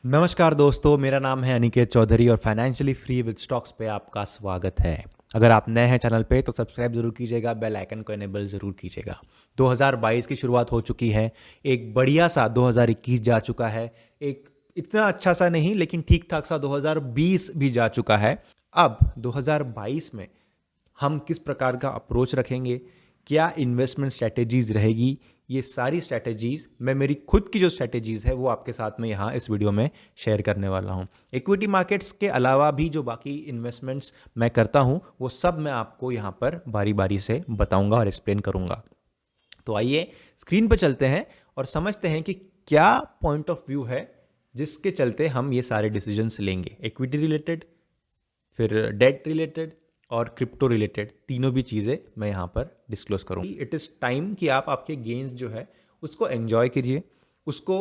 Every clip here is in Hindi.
नमस्कार दोस्तों, मेरा नाम है अनिकेत चौधरी और फाइनेंशियली फ्री विद स्टॉक्स पे आपका स्वागत है। अगर आप नए हैं चैनल पे तो सब्सक्राइब जरूर कीजिएगा, बेल आइकन को एनेबल जरूर कीजिएगा। 2022 की शुरुआत हो चुकी है, एक बढ़िया सा 2021 जा चुका है, एक इतना अच्छा सा नहीं लेकिन ठीक ठाक सा 2020 भी जा चुका है। अब 2022 में हम किस प्रकार का अप्रोच रखेंगे, क्या इन्वेस्टमेंट स्ट्रैटेजीज रहेगी, ये सारी स्ट्रैटेजीज मैं मेरी खुद की जो स्ट्रैटेजीज है वो आपके साथ में यहाँ इस वीडियो में शेयर करने वाला हूँ। इक्विटी मार्केट्स के अलावा भी जो बाकी इन्वेस्टमेंट्स मैं करता हूँ वो सब मैं आपको यहाँ पर बारी बारी से बताऊँगा और एक्सप्लेन करूँगा। तो आइए स्क्रीन पर चलते हैं और समझते हैं कि क्या पॉइंट ऑफ व्यू है जिसके चलते हम ये सारे डिसीजंस लेंगे। इक्विटी रिलेटेड, फिर डेट रिलेटेड और क्रिप्टो रिलेटेड, तीनों भी चीज़ें मैं यहाँ पर डिस्क्लोज करूँगी। इट इज़ टाइम कि आप आपके गेन्स जो है उसको एन्जॉय कीजिए, उसको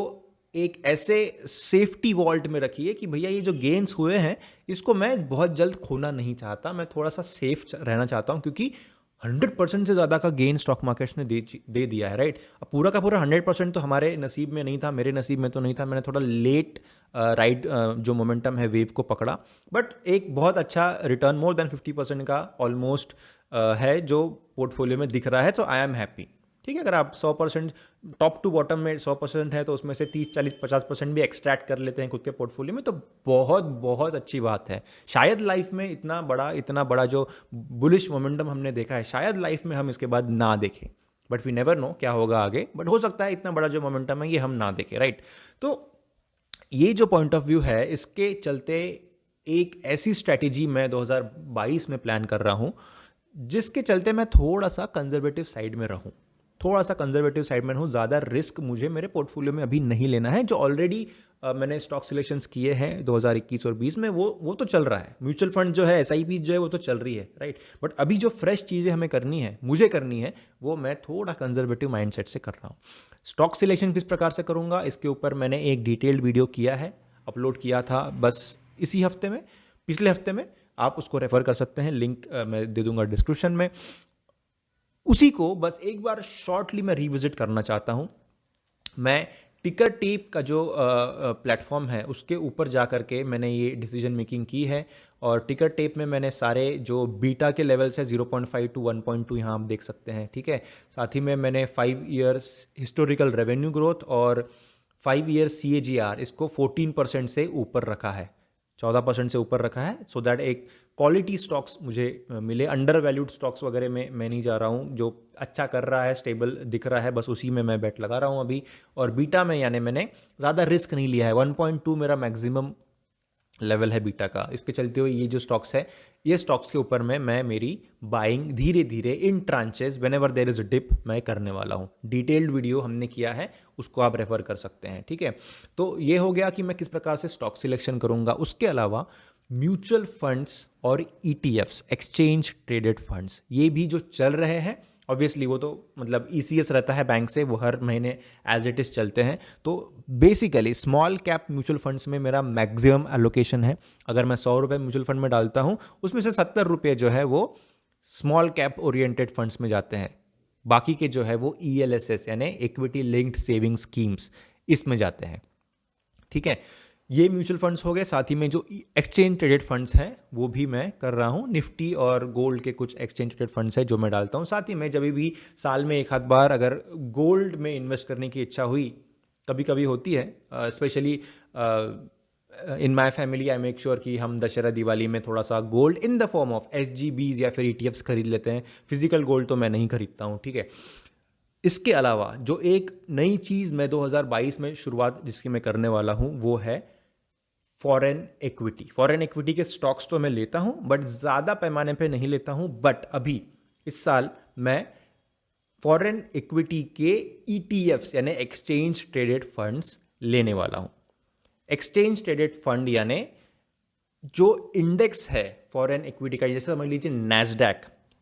एक ऐसे सेफ्टी वॉल्ट में रखिए कि भैया ये जो गेन्स हुए हैं इसको मैं बहुत जल्द खोना नहीं चाहता, मैं थोड़ा सा सेफ रहना चाहता हूँ, क्योंकि 100% से ज़्यादा का गेन स्टॉक मार्केट्स ने दे दिया है, राइट। अब पूरा का पूरा 100% तो हमारे नसीब में नहीं था, मेरे नसीब में तो नहीं था, मैंने थोड़ा लेट राइड जो मोमेंटम है वेव को पकड़ा, बट एक बहुत अच्छा रिटर्न मोर देन 50% का ऑलमोस्ट है जो पोर्टफोलियो में दिख रहा है, तो आई एम हैप्पी। ठीक है, अगर आप 100% टॉप टू बॉटम में 100% है तो उसमें से 30, 40, 50% भी एक्सट्रैक्ट कर लेते हैं खुद के पोर्टफोलियो में, तो बहुत बहुत अच्छी बात है। शायद लाइफ में इतना बड़ा जो बुलिश मोमेंटम हमने देखा है, शायद लाइफ में हम इसके बाद ना देखें, बट वी नेवर नो क्या होगा आगे, बट हो सकता है इतना बड़ा जो मोमेंटम है ये हम ना देखें, राइट। तो ये जो पॉइंट ऑफ व्यू है इसके चलते एक ऐसी स्ट्रैटेजी मैं 2022 में प्लान कर रहा हूं जिसके चलते मैं थोड़ा सा कंजर्वेटिव साइड में रहूं, ज़्यादा रिस्क मुझे मेरे पोर्टफोलियो में अभी नहीं लेना है। जो ऑलरेडी मैंने स्टॉक सिलेक्शंस किए हैं 2021 और 20 में वो तो चल रहा है। म्यूचुअल फंड जो है, एसआईपी जो है वो तो चल रही है, राइट। बट अभी जो फ्रेश चीज़ें हमें मुझे करनी है वो मैं थोड़ा कंजर्वेटिव माइंडसेट से कर रहा हूँ। स्टॉक सिलेक्शन किस प्रकार से करूँगा इसके ऊपर मैंने एक डिटेल्ड वीडियो किया है, अपलोड किया था बस इसी हफ्ते में, पिछले हफ्ते में। आप उसको रेफर कर सकते हैं, लिंक मैं दे दूंगा डिस्क्रिप्शन में। उसी को बस एक बार शॉर्टली मैं रिविजिट करना चाहता हूँ। मैं टिकर टेप का जो प्लेटफॉर्म है उसके ऊपर जा कर के मैंने ये डिसीजन मेकिंग की है, और टिकर टेप में मैंने सारे जो बीटा के लेवल्स है 0.5 to 1.2 यहाँ आप देख सकते हैं, ठीक है। साथ ही में मैंने 5 ईयर्स हिस्टोरिकल रेवेन्यू ग्रोथ और 5 ईयर्स CAGR इसको 14% से ऊपर रखा है, 14% से ऊपर रखा है, सो दैट एक क्वालिटी स्टॉक्स मुझे मिले। अंडर वैल्यूड स्टॉक्स वगैरह में मैं नहीं जा रहा हूँ, जो अच्छा कर रहा है, स्टेबल दिख रहा है, बस उसी में मैं बेट लगा रहा हूँ अभी। और बीटा में यानी मैंने ज़्यादा रिस्क नहीं लिया है, 1.2 मेरा मैक्सिमम लेवल है बीटा का। इसके चलते हुए ये जो स्टॉक्स है, ये स्टॉक्स के ऊपर में मैं मेरी बाइंग धीरे धीरे in tranches whenever there is a dip मैं करने वाला हूँ। डिटेल्ड वीडियो हमने किया है, उसको आप रेफर कर सकते हैं, ठीक है। तो ये हो गया कि मैं किस प्रकार से स्टॉक सिलेक्शन करूंगा। उसके अलावा म्यूचुअल फंड्स और ETFs, एक्सचेंज ट्रेडेड फंड्स, ये भी जो चल रहे हैं, ऑब्वियसली वो तो मतलब ECS रहता है बैंक से, वो हर महीने एज इट इज़ चलते हैं। तो basically small cap mutual funds में मेरा मैक्सिमम एलोकेशन है। अगर मैं 100 रुपये म्यूचुअल फंड में डालता हूँ उसमें से 70 रुपये जो है वो स्मॉल कैप ओरिएंटेड फंड्स में जाते हैं, बाकी के जो है वो ELSS यानी इक्विटी लिंक्ड सेविंग स्कीम्स इसमें जाते हैं, ठीक है। ये म्यूचुअल फंड्स हो गए। साथ ही में जो एक्सचेंज ट्रेडेड फंड्स हैं वो भी मैं कर रहा हूँ, निफ्टी और गोल्ड के कुछ एक्सचेंज ट्रेडेड फंड्स हैं जो मैं डालता हूँ। साथ ही में जब भी साल में एक आध बार अगर गोल्ड में इन्वेस्ट करने की इच्छा हुई, कभी कभी होती है, specially in my family, I make sure कि हम दशहरा दिवाली में थोड़ा सा gold in the form of SGBs या फिर ETFs खरीद लेते हैं। फिजिकल गोल्ड तो मैं नहीं खरीदता हूँ, ठीक है। इसके अलावा जो एक नई चीज़ मैं 2022 में शुरुआत जिसकी मैं करने वाला हूँ वो है फॉरेन इक्विटी के स्टॉक्स तो मैं लेता हूं बट ज़्यादा पैमाने पे नहीं लेता हूं। बट अभी इस साल मैं फॉरेन इक्विटी के ETFs यानी एक्सचेंज ट्रेडेड फंड्स लेने वाला हूं। एक्सचेंज ट्रेडेड फंड यानी जो इंडेक्स है फॉरेन इक्विटी का, जैसे समझ लीजिए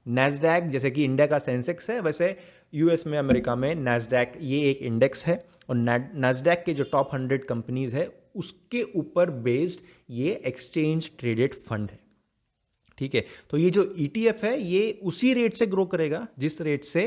नैस्डैक जैसे कि इंडिया का सेंसेक्स है, वैसे US में, अमेरिका में नैस्डैक ये एक इंडेक्स है, और नैस्डैक के जो टॉप 100 कंपनीज है उसके ऊपर बेस्ड ये एक्सचेंज ट्रेडेड फंड है, ठीक है। तो ये जो ETF है ये उसी रेट से ग्रो करेगा जिस रेट से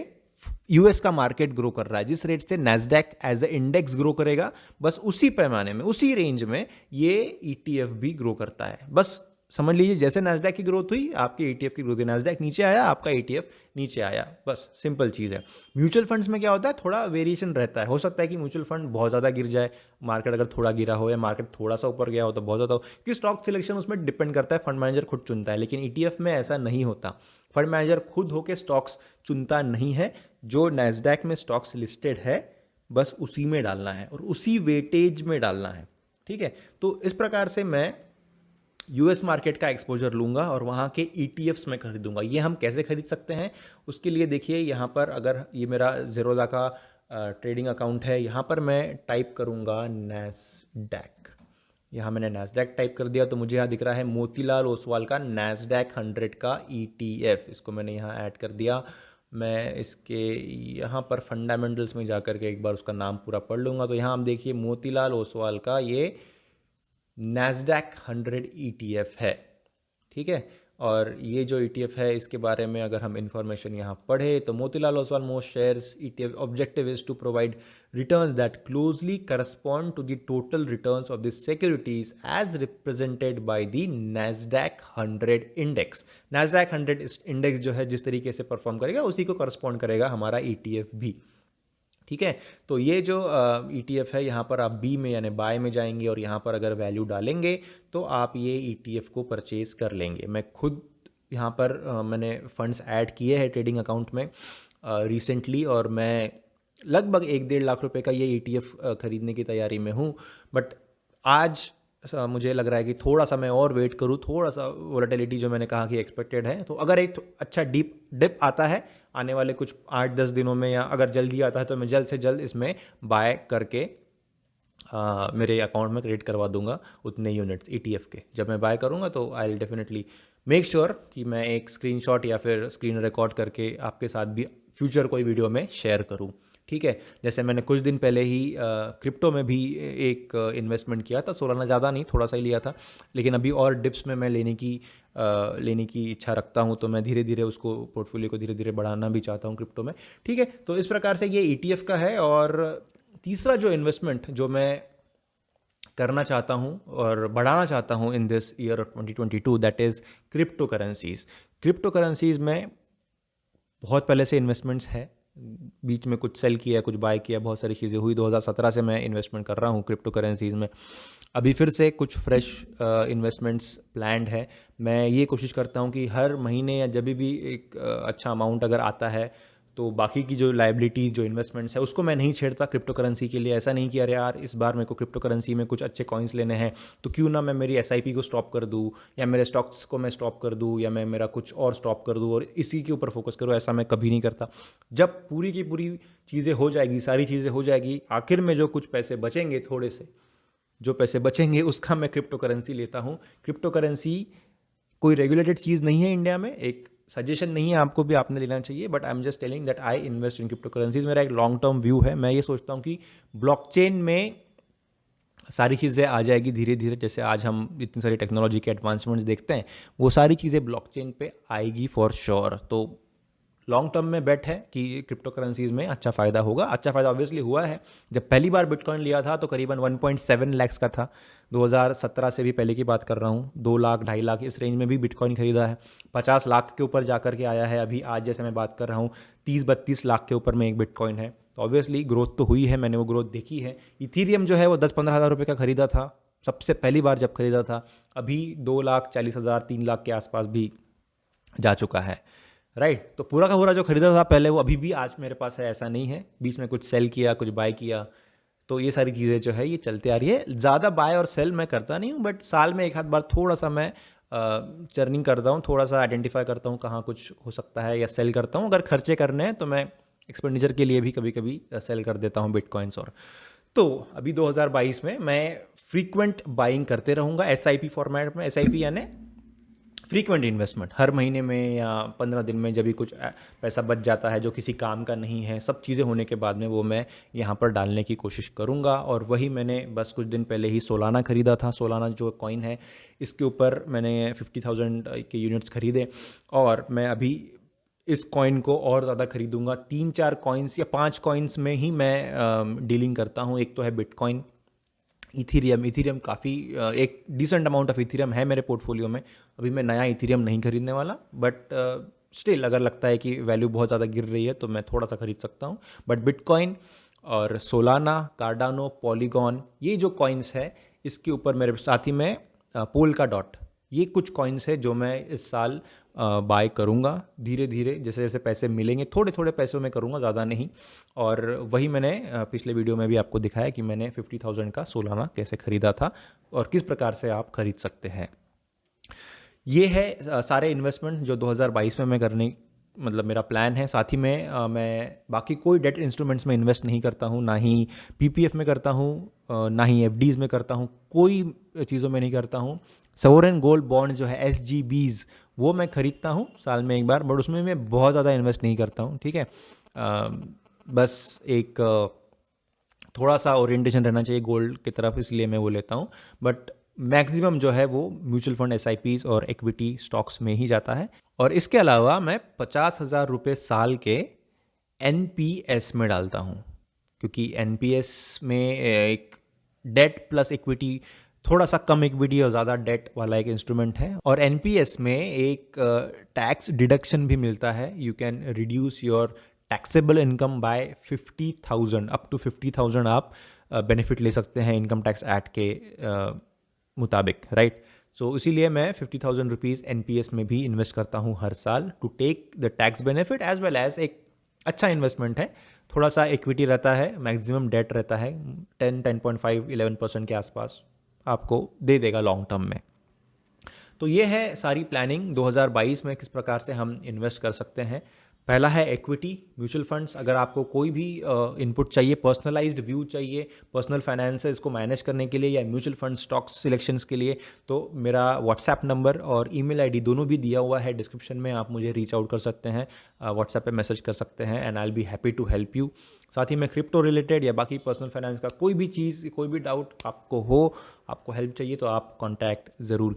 यूएस का मार्केट ग्रो कर रहा है, जिस रेट से Nasdaq as a index grow करेगा, बस उसी पैमाने में, उसी रेंज में ये ईटीएफ भी ग्रो करता है। बस समझ लीजिए जैसे नैस्डैक की ग्रोथ हुई आपकी ईटीएफ की ग्रोथ हुई, नैस्डैक नीचे आया आपका ईटीएफ नीचे आया, बस सिंपल चीज़ है। म्यूचुअल फंड्स में क्या होता है, थोड़ा वेरिएशन रहता है, हो सकता है कि म्यूचुअल फंड बहुत ज़्यादा गिर जाए, मार्केट अगर थोड़ा गिरा हो या मार्केट थोड़ा सा ऊपर गया हो तो बहुत ज़्यादा हो, क्योंकि स्टॉक सिलेक्शन उसमें डिपेंड करता है, फंड मैनेजर खुद चुनता है। लेकिन ईटीएफ में ऐसा नहीं होता, फंड मैनेजर खुद होके स्टॉक्स चुनता नहीं है, जो नैस्डैक में स्टॉक्स लिस्टेड है बस उसी में डालना है और उसी वेटेज में डालना है, ठीक है। तो इस प्रकार से मैं यूएस मार्केट का एक्सपोजर लूंगा और वहाँ के ईटीएफ्स में खरीदूंगा। ये हम कैसे खरीद सकते हैं, उसके लिए देखिए यहाँ पर, अगर ये मेरा ज़ेरोधा का ट्रेडिंग अकाउंट है, यहाँ पर मैं टाइप करूँगा नैस्डैक। यहाँ मैंने नैस्डैक टाइप कर दिया तो मुझे यहाँ दिख रहा है मोतीलाल ओसवाल का नैस्डैक 100 का ईटीएफ, इसको मैंने यहाँ ऐड कर दिया। मैं इसके यहाँ पर फंडामेंटल्स में जाकर के एक बार उसका नाम पूरा पढ़ लूँगा, तो यहाँ हम देखिए मोतीलाल ओसवाल का ये नैस्डैक 100 ETF है, ठीक है। और ये जो ETF है इसके बारे में अगर हम इंफॉर्मेशन यहाँ पढ़े तो Motilal Oswal most shares ETF objective is to provide returns that closely correspond to the total returns of the securities as represented by the Nasdaq 100 index. Nasdaq 100 index जो है जिस तरीके से परफॉर्म करेगा उसी को करस्पॉन्ड करेगा हमारा ETF भी, ठीक है। तो ये जो ETF है, यहाँ पर आप बी में यानी बाय में जाएंगे और यहाँ पर अगर वैल्यू डालेंगे तो आप ये ETF को परचेज कर लेंगे। मैं खुद यहाँ पर मैंने फंड्स ऐड किए हैं ट्रेडिंग अकाउंट में रिसेंटली, और मैं लगभग 1-1.5 लाख रुपए का ये ETF खरीदने की तैयारी में हूँ। बट आज मुझे लग रहा है कि थोड़ा सा मैं और वेट करूँ, थोड़ा सा वोलेटिलिटी जो मैंने कहा कि एक्सपेक्टेड है, तो अगर एक अच्छा डिप आता है आने वाले कुछ 8-10 दिनों में, या अगर जल्दी आता है तो मैं जल्द से जल्द इसमें बाय करके मेरे अकाउंट में क्रेडिट करवा दूंगा उतने यूनिट्स ETF के। जब मैं बाय करूंगा तो I will definitely make sure कि मैं एक स्क्रीनशॉट या फिर स्क्रीन रिकॉर्ड करके आपके साथ भी फ्यूचर कोई वीडियो में शेयर करूं, ठीक है। जैसे मैंने कुछ दिन पहले ही क्रिप्टो में भी एक इन्वेस्टमेंट किया था, सोलाना ज़्यादा नहीं, थोड़ा सा ही लिया था, लेकिन अभी और डिप्स में मैं लेने की इच्छा रखता हूं, तो मैं धीरे धीरे उसको पोर्टफोलियो को धीरे धीरे बढ़ाना भी चाहता हूं क्रिप्टो में, ठीक है। तो इस प्रकार से ये ETF का है। और तीसरा जो इन्वेस्टमेंट जो मैं करना चाहता हूं और बढ़ाना चाहता हूं in this year of 2022, that is crypto currencies. Crypto currencies में बहुत पहले से इन्वेस्टमेंट्स है, बीच में कुछ सेल किया, कुछ बाय किया, बहुत सारी चीज़ें हुई। 2017 से मैं इन्वेस्टमेंट कर रहा हूँ क्रिप्टो करेंसीज में। अभी फिर से कुछ फ्रेश इन्वेस्टमेंट्स प्लान्ड है। मैं ये कोशिश करता हूँ कि हर महीने या जब भी एक अच्छा अमाउंट अगर आता है तो बाकी की जो लाइबिलिटीज़ जो इन्वेस्टमेंट्स है उसको मैं नहीं छेड़ता क्रिप्टो करेंसी के लिए। ऐसा नहीं कि अरे यार इस बार मेरे को क्रिप्टो करेंसी में कुछ अच्छे कॉइन्स लेने हैं तो क्यों ना मैं मेरी SIP को स्टॉप कर दूँ, या मेरे स्टॉक्स को मैं स्टॉप कर दूँ, या मैं मेरा कुछ और स्टॉप कर दूँ और इसी के ऊपर फोकस करूँ। ऐसा मैं कभी नहीं करता। जब पूरी की पूरी चीज़ें हो जाएगी, सारी चीज़ें हो जाएगी, आखिर में जो कुछ पैसे बचेंगे, थोड़े से जो पैसे बचेंगे उसका मैं क्रिप्टो करेंसी लेता हूँ। क्रिप्टो करेंसी कोई रेगुलेटेड चीज़ नहीं है इंडिया में, एक सजेशन नहीं है आपको भी आपने लेना चाहिए, but I am just telling that I invest in crypto currencies. मेरा एक लॉन्ग टर्म व्यू है। मैं ये सोचता हूँ कि ब्लॉकचेन में सारी चीज़ें आ जाएगी धीरे धीरे, जैसे आज हम इतनी सारी टेक्नोलॉजी के एडवांसमेंट्स देखते हैं, वो सारी चीज़ें ब्लॉकचेन पे आएगी फॉर श्योर। तो लॉन्ग टर्म में बेट है कि क्रिप्टो करेंसीज में अच्छा फ़ायदा होगा। अच्छा फ़ायदा ऑब्वियसली हुआ है। जब पहली बार बिटकॉइन लिया था तो करीबन 1.7 लाख का था। 2017 से भी पहले की बात कर रहा हूँ, 2 लाख 2.5 लाख इस रेंज में भी बिटकॉइन खरीदा है। 50 लाख के ऊपर जा कर के आया है। अभी आज जैसे मैं बात कर रहा हूँ 30-32 लाख के ऊपर में एक बिटकॉइन है। तो ऑब्वियसली ग्रोथ तो हुई है, मैंने वो ग्रोथ देखी है। इथीरियम जो है वो 10-15 हज़ार रुपये का खरीदा था सबसे पहली बार जब खरीदा था, अभी 2,40,000 3 लाख के आसपास भी जा चुका है, राइट। तो पूरा का पूरा जो खरीदा था पहले वो अभी भी आज मेरे पास है, ऐसा नहीं है। बीच में कुछ सेल किया, कुछ बाय किया, तो ये सारी चीज़ें जो है ये चलते आ रही है। ज़्यादा बाय और सेल मैं करता नहीं हूँ, बट साल में एक आध बार थोड़ा सा मैं चर्निंग करता हूँ, थोड़ा सा आइडेंटिफाई करता हूँ कहाँ कुछ हो सकता है, या सेल करता हूँ। अगर खर्चे करने हैं तो मैं एक्सपेंडिचर के लिए भी कभी कभी सेल कर देता हूँ बिटकॉइंस। और तो अभी 2022 में मैं फ्रीक्वेंट बाइंग करते रहूँगा SIP फॉर्मेट में। SIP यानी फ्रीक्वेंट इन्वेस्टमेंट, हर महीने में या 15 दिन में जब भी कुछ पैसा बच जाता है जो किसी काम का नहीं है, सब चीज़ें होने के बाद में वो मैं यहाँ पर डालने की कोशिश करूँगा। और वही मैंने बस कुछ दिन पहले ही सोलाना खरीदा था। सोलाना जो कॉइन है इसके ऊपर मैंने 50,000 के यूनिट्स खरीदे, और मैं अभी इस कॉइन को और ज़्यादा खरीदूंगा। 3-4 कॉइन्स या 5 कॉइन्स में ही मैं डीलिंग करता हूँ। एक तो है बिटकॉइन, इथीरियम काफ़ी एक डिसेंट अमाउंट ऑफ इथीरियम है मेरे पोर्टफोलियो में। अभी मैं नया इथीरियम नहीं खरीदने वाला, बट स्टिल अगर लगता है कि वैल्यू बहुत ज़्यादा गिर रही है तो मैं थोड़ा सा खरीद सकता हूँ। बट बिटकॉइन और सोलाना, कार्डानो, पॉलीगॉन, ये जो कॉइन्स है इसके ऊपर मेरे साथ ही में पोल्का डॉट, ये कुछ कॉइन्स है जो मैं इस साल बाय करूँगा धीरे धीरे, जैसे जैसे पैसे मिलेंगे थोड़े थोड़े पैसों में करूँगा, ज़्यादा नहीं। और वही मैंने पिछले वीडियो में भी आपको दिखाया कि मैंने 50,000 का सोलाना कैसे ख़रीदा था और किस प्रकार से आप खरीद सकते हैं। ये है सारे इन्वेस्टमेंट जो 2022 में मैं करने मतलब मेरा प्लान है। साथ ही में मैं बाकी कोई डेट इंस्ट्रूमेंट्स में इन्वेस्ट नहीं करता हूँ, ना ही पीपीएफ में करता हूँ, ना ही एफडीज़ में करता हूँ, कोई चीज़ों में नहीं करता हूँ। सोवरेन गोल्ड बॉन्ड जो है एसजीबीज़, वो मैं खरीदता हूँ साल में एक बार, बट उसमें मैं बहुत ज़्यादा इन्वेस्ट नहीं करता हूँ, ठीक है। बस एक थोड़ा सा ओरिएंटेशन रहना चाहिए गोल्ड की तरफ, इसलिए मैं वो लेता हूँ। बट मैक्सिमम जो है वो म्यूचुअल फंड, एसआईपीज़ और इक्विटी स्टॉक्स में ही जाता है। और इसके अलावा मैं 50,000 रुपये साल के एनपीएस में डालता हूँ, क्योंकि एनपीएस में एक डेट प्लस इक्विटी, थोड़ा सा कम इक्विटी और ज़्यादा डेट वाला एक इंस्ट्रूमेंट है। और एनपीएस में एक टैक्स डिडक्शन भी मिलता है। You can reduce your taxable income by 50,000, up to 50,000 आप बेनिफिट ले सकते हैं इनकम टैक्स एक्ट के मुताबिक, राइट। सो इसीलिए मैं 50,000 रुपीज़ एनपीएस में भी इन्वेस्ट करता हूँ हर साल, to take the tax benefit as well as एक अच्छा इन्वेस्टमेंट है। थोड़ा सा इक्विटी रहता है, मैक्सिमम डेट रहता है, 10.5 11% के आसपास आपको दे देगा लॉन्ग टर्म में। तो ये है सारी प्लानिंग 2022 में किस प्रकार से हम इन्वेस्ट कर सकते हैं। पहला है इक्विटी, म्यूचुअल फंड्स। अगर आपको कोई भी इनपुट चाहिए, पर्सनलाइज्ड व्यू चाहिए पर्सनल फाइनेंसेस को मैनेज करने के लिए या म्यूचुअल फंड स्टॉक्स सिलेक्शंस के लिए, तो मेरा व्हाट्सएप नंबर और ईमेल आईडी दोनों भी दिया हुआ है डिस्क्रिप्शन में, आप मुझे रीच आउट कर सकते हैं, व्हाट्सएप पे मैसेज कर सकते हैं, and I will be happy to help you. साथ ही में क्रिप्टो रिलेटेड या बाकी पर्सनल फाइनेंस का कोई भी चीज़, कोई भी डाउट आपको हो, आपको हेल्प चाहिए तो आप कॉन्टैक्ट ज़रूर